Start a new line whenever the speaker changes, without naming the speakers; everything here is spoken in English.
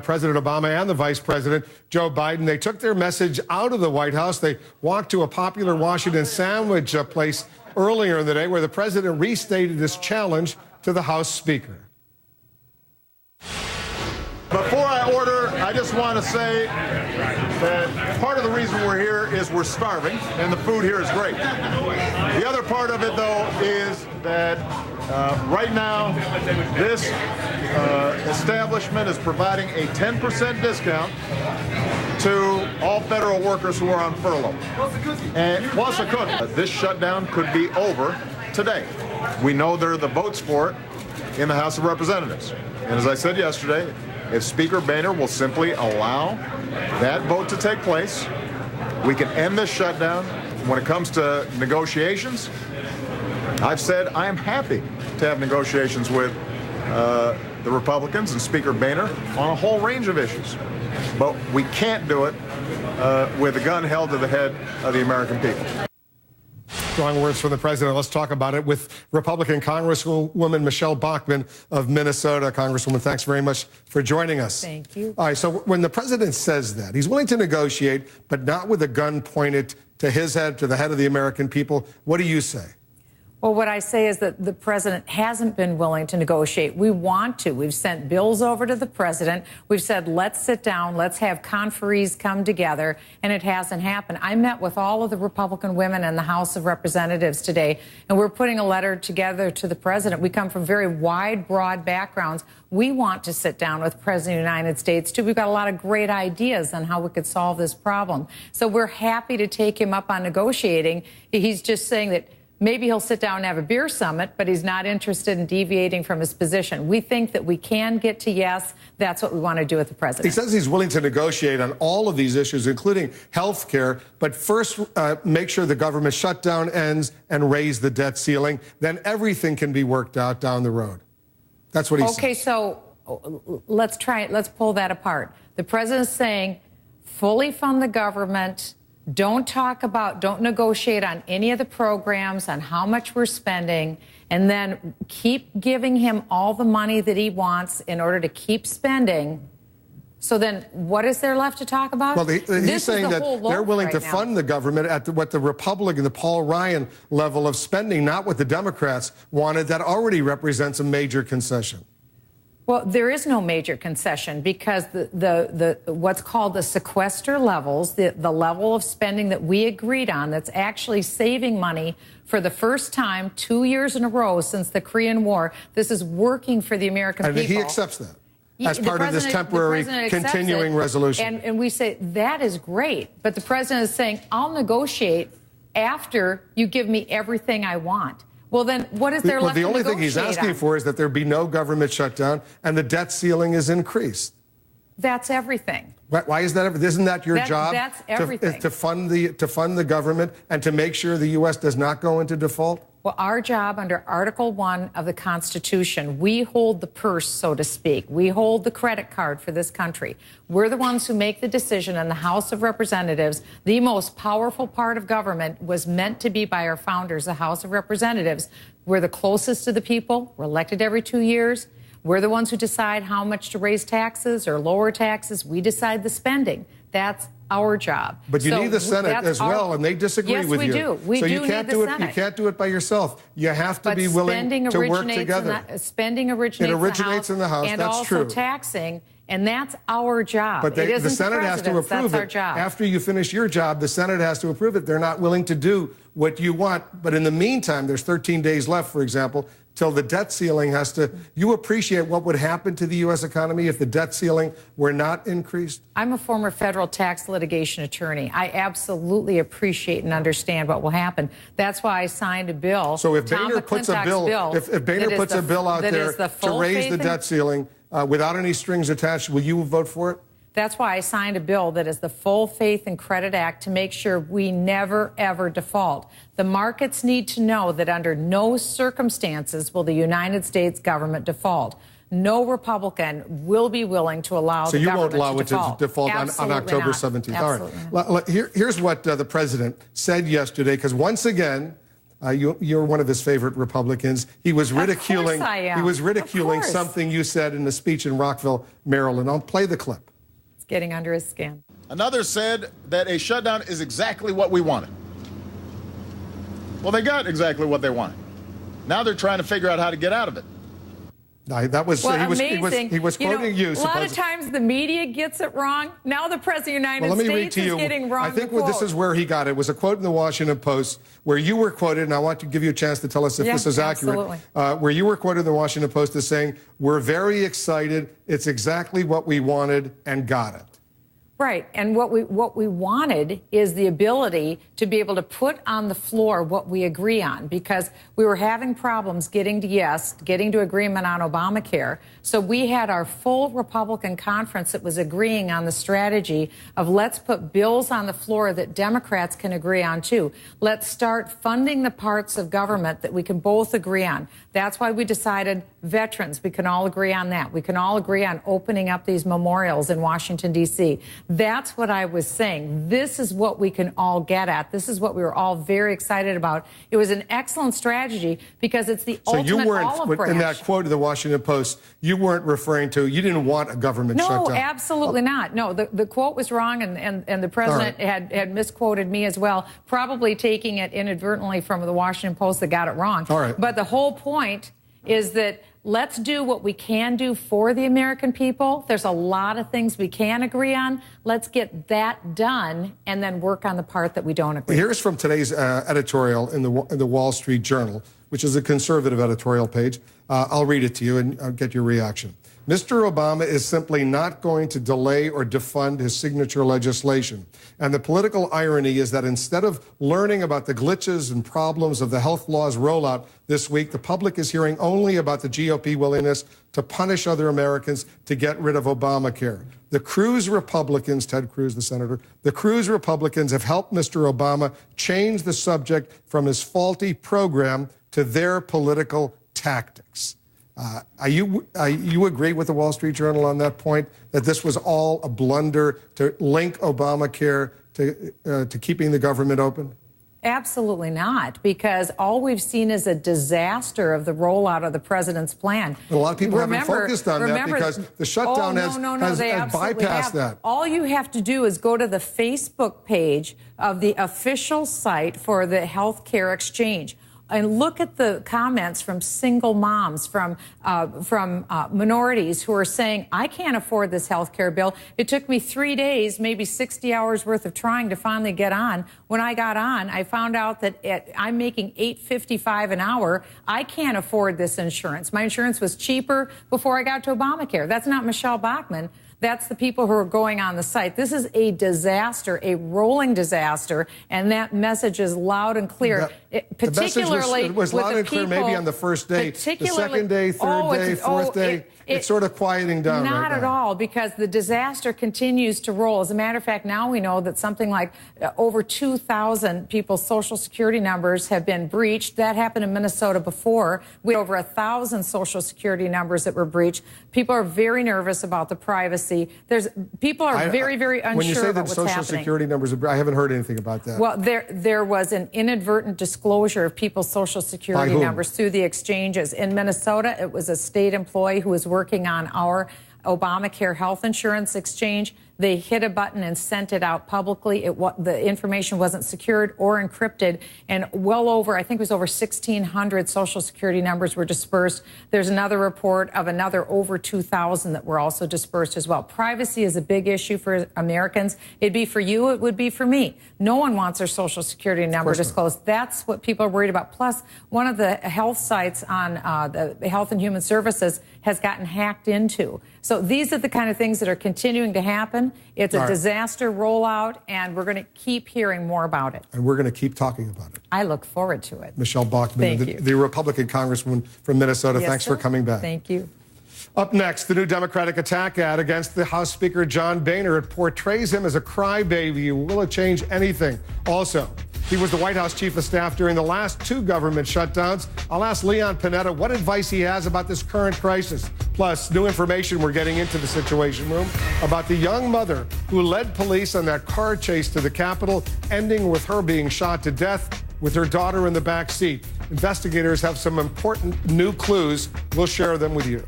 President Obama and the Vice President Joe Biden, they took their message out of the White House. They walked to a popular Washington sandwich place earlier in the day where the president restated his challenge to the House Speaker.
Before I order, I just want to say that part of the reason we're here is we're starving, and the food here is great. The other part of it, though, is that right now, this establishment is providing a 10% discount to all federal workers who are on furlough. And plus a cook. This shutdown could be over today. We know there are the votes for it in the House of Representatives. And as I said yesterday, if Speaker Boehner will simply allow that vote to take place, we can end this shutdown. When it comes to negotiations, I've said I am happy to have negotiations with the Republicans and Speaker Boehner on a whole range of issues. But we can't do it with a gun held to the head of the American people.
Strong words from the president. Let's talk about it with Republican Congresswoman Michele Bachmann of Minnesota. Congresswoman, thanks very much for joining us.
Thank you.
All right, so when the president says that, he's willing to negotiate, but not with a gun pointed to his head, to the head of the American people. What do you say?
Well, what I say is that the president hasn't been willing to negotiate. We want to. We've sent bills over to the president. We've said, let's sit down, let's have conferees come together, and it hasn't happened. I met with all of the Republican women in the House of Representatives today, and we're putting a letter together to the president. We come from very wide, broad backgrounds. We want to sit down with the President of the United States, too. We've got a lot of great ideas on how we could solve this problem. So we're happy to take him up on negotiating. He's just saying that maybe he'll sit down and have a beer summit, but he's not interested in deviating from his position. We think that we can get to yes. That's what we want to do with the president.
He says he's willing to negotiate on all of these issues, including health care, but first make sure the government shutdown ends and raise the debt ceiling. Then everything can be worked out down the road. That's what he said.
Okay, so let's try it. Let's pull that apart. The president's saying fully fund the government. Don't negotiate on any of the programs, on how much we're spending, and then keep giving him all the money that he wants in order to keep spending. So then what is there left to talk about?
Well, he's saying that they're willing to fund the government at what the Republican, the Paul Ryan level of spending, not what the Democrats wanted. That already represents a major concession.
Well, there is no major concession because the what's called the sequester levels, the level of spending that we agreed on that's actually saving money for the first time 2 years in a row since the Korean War. This is working for the American people.
And he accepts that as part of this temporary continuing resolution.
And we say that is great. But the president is saying, I'll negotiate after you give me everything I want. Well, then what is there left to negotiate on?
The only thing he's asking for is that there be no government shutdown and the debt ceiling is increased.
That's everything.
Why is that everything? Isn't that your job?
That's everything.
To fund the government and to make sure the U.S. does not go into default?
Well, our job under Article 1 of the Constitution, we hold the purse, so to speak. We hold the credit card for this country. We're the ones who make the decision in the House of Representatives. The most powerful part of government was meant to be by our founders, the House of Representatives. We're the closest to the people. We're elected every 2 years. We're the ones who decide how much to raise taxes or lower taxes. We decide the spending. That's our job.
But you need the Senate as well, and they disagree with you.
Yes, we do. We do need the Senate.
You can't do it by yourself. You have to be willing to work together.
Spending originates
in the House.
And
that's
also
true.
taxing, and that's our job.
But the Senate has to approve it.
Our job.
After you finish your job, the Senate has to approve it. They're not willing to do what you want. But in the meantime, there's 13 days left, for example, till the debt ceiling has to. You appreciate what would happen to the U.S. economy if the debt ceiling were not increased?
I'm a former federal tax litigation attorney. I absolutely appreciate and understand what will happen. That's why I signed a bill.
So if Boehner puts a bill, if Boehner puts a bill out there to raise the debt ceiling without any strings attached, will you vote for it?
That's why I signed a bill that is the Full Faith and Credit Act to make sure we never, ever default. The markets need to know that under no circumstances will the United States government default. No Republican will be willing to allow the government to default. So you won't allow it to default on
October 17th. All right. Here's what the president said yesterday, because once again, You're one of his favorite Republicans. He was ridiculing.
Of course I am.
He was ridiculing
Of course.
something you said in a speech in Rockville, Maryland. I'll play the clip.
It's getting under his skin.
Another said that a shutdown is exactly what we wanted. Well, they got exactly what they wanted. Now they're trying to figure out how to get out of it.
That was
Well,
amazing. He was quoting you.
A lot of times the media gets it wrong. Now the President of the United
Well, let me read
States
to you.
is getting wrong.
I think this is where he got it. It was a quote in the Washington Post where you were quoted, and I want to give you a chance to tell us if this is accurate. Where you were quoted in the Washington Post as saying, "We're very excited. It's exactly what we wanted and got it."
Right. And what we wanted is the ability to be able to put on the floor what we agree on, because we were having problems getting to agreement on Obamacare. So we had our full Republican conference that was agreeing on the strategy of let's put bills on the floor that Democrats can agree on too. Let's start funding the parts of government that we can both agree on. That's why we decided veterans. We can all agree on that. We can all agree on opening up these memorials in Washington, D.C. That's what I was saying. This is what we can all get at. This is what we were all very excited about. It was an excellent strategy because it's the ultimate olive branch.
In that quote of the Washington Post, you weren't referring to, you didn't want a government shutdown.
No, absolutely not. No, the quote was wrong, and the president had misquoted me as well, probably taking it inadvertently from the Washington Post that got it wrong.
All right.
But the whole point is that let's do what we can do for the American people. There's a lot of things we can agree on. Let's get that done and then work on the part that we don't agree on.
Here's from today's editorial in the Wall Street Journal, which is a conservative editorial page. I'll read it to you and I'll get your reaction. Mr. Obama is simply not going to delay or defund his signature legislation. And the political irony is that instead of learning about the glitches and problems of the health law's rollout this week, the public is hearing only about the GOP willingness to punish other Americans to get rid of Obamacare. The Cruz Republicans, Ted Cruz, the senator, the Cruz Republicans have helped Mr. Obama change the subject from his faulty program to their political tactics. You agree with the Wall Street Journal on that point, that this was all a blunder to link Obamacare to keeping the government open?
Absolutely not, because all we've seen is a disaster of the rollout of the president's plan.
But a lot of people haven't focused on that because the shutdown has bypassed that.
All you have to do is go to the Facebook page of the official site for the health care exchange and look at the comments from single moms, from minorities who are saying, I can't afford this health care bill. It took me 3 days, maybe 60 hours worth of trying to finally get on. When I got on, I found out that I'm making $8.55 an hour. I can't afford this insurance. My insurance was cheaper before I got to Obamacare. That's not Michele Bachmann. That's the people who are going on the site. This is a disaster, a rolling disaster, and that message is loud and clear.
Particularly, it was loud and clear maybe on the first day. The second day, third day, fourth day, it's sort of quieting down right now.
Not at all, because the disaster continues to roll. As a matter of fact, now we know that something like over 2,000 people's Social Security numbers have been breached. That happened in Minnesota before. We had over 1,000 Social Security numbers that were breached. People are very nervous about the privacy. People are very, very unsure about what's happening.
When you say that Social Security numbers, I haven't heard anything about that.
Well, there was an inadvertent disclosure of people's Social Security numbers through the exchanges. In Minnesota, it was a state employee who was working on our Obamacare health insurance exchange. They hit a button and sent it out publicly. The information wasn't secured or encrypted, and well over, I think it was over 1,600 Social Security numbers were dispersed. There's another report of another over 2,000 that were also dispersed as well. Privacy is a big issue for Americans. It'd be for you, it would be for me. No one wants their Social Security number disclosed. That's what people are worried about. Plus, one of the health sites on the Health and Human Services has gotten hacked into. So these are the kind of things that are continuing to happen. It's a disaster rollout, and we're going to keep hearing more about it.
And we're going to keep talking about it.
I look forward to it.
Michele Bachmann, the Republican Congresswoman from Minnesota, thanks for coming back.
Thank you.
Up next, the new Democratic attack ad against the House Speaker John Boehner. It portrays him as a crybaby. Will it change anything? Also, he was the White House chief of staff during the last 2 government shutdowns. I'll ask Leon Panetta what advice he has about this current crisis. Plus, new information we're getting into the Situation Room about the young mother who led police on that car chase to the Capitol, ending with her being shot to death. with her daughter in the back seat. Investigators have some important new clues. We'll share them with you.